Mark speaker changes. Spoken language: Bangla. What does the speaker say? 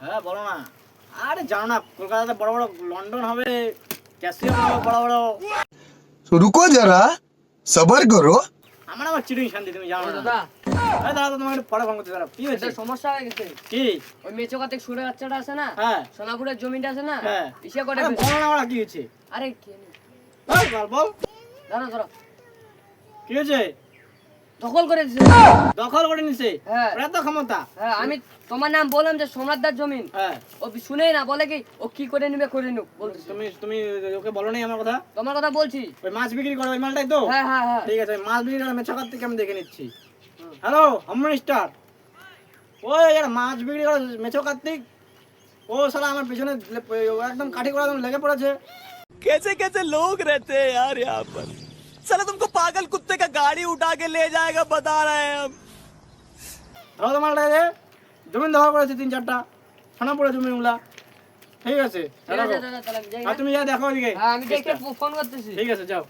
Speaker 1: হ্যাঁ বলো না। আরে জানো না কলকাতাতে বড় বড় লন্ডন হবে, ক্যাসিনো হবে বড় বড়।
Speaker 2: रुको जरा सबर करो।
Speaker 1: আমার চিটিং শান্তি তুমি জানো না।
Speaker 3: দাদা
Speaker 1: এই দাদা তোমাকে একটু পরে ফোন করতে দাঁড়াও। কি হয়েছে?
Speaker 3: একটা সমস্যা হয়ে গেছে।
Speaker 1: কি?
Speaker 3: ওই মেচোকাতে সুরে বাচ্চাটা আছে না,
Speaker 1: হ্যাঁ
Speaker 3: সোনাপুরের জমিটা আছে না,
Speaker 1: হ্যাঁ
Speaker 3: ইসে করে
Speaker 1: আরে বলো না ওরা কি হয়েছে?
Speaker 3: আরে কি
Speaker 1: বল বল বল
Speaker 3: ধরো ধরো
Speaker 1: কি হয়েছে?
Speaker 3: দখল করে দিছে।
Speaker 1: দখল করে নিছে?
Speaker 3: হ্যাঁ
Speaker 1: ওরা তো ক্ষমতা।
Speaker 3: হ্যাঁ, আমি তোমার নাম বললাম যে সম্রাটদার জমিন,
Speaker 1: হ্যাঁ
Speaker 3: ও শুনেই না, বলে কি ও কি করে নিবে করে নিক বলতেছে।
Speaker 1: তুমি তুমি ওকে বলো নাই আমার কথা?
Speaker 3: তোমার কথা বলছি।
Speaker 1: ওই মাছ বিক্রি করো ওই মালটাই তো?
Speaker 3: হ্যাঁ হ্যাঁ হ্যাঁ
Speaker 1: ঠিক আছে ওই মাছ বিক্রি করে মেছাকার থেকে আমি দেখে নিচ্ছি। হ্যালো হোম মিনিস্টার, ওই একটা মাছ বিক্রি করে মেছো কার্তিক, ও শালা আমার পিছনে ও একদম কাঠি করে একদম লেগে পড়েছে।
Speaker 4: कैसे कैसे लोग रहते हैं यार यहाँ पर। साला तुमको पागल कुत्ते का गाड़ी उठा के ले जाएगा बता रहे हैं हम।
Speaker 1: ধরো তো মালটা রে, জমিন দখল করেছে 3-4টা, থানা পড়ে জমিগুলা। ঠিক আছে
Speaker 3: ঠিক আছে দাদা, তাহলে আমি যাই
Speaker 1: আর
Speaker 3: না?
Speaker 1: তুমি যা দেখো ওইদিকে।
Speaker 3: হ্যাঁ, আমি দেখে ফোন করতেছি।
Speaker 1: ঠিক আছে যাও।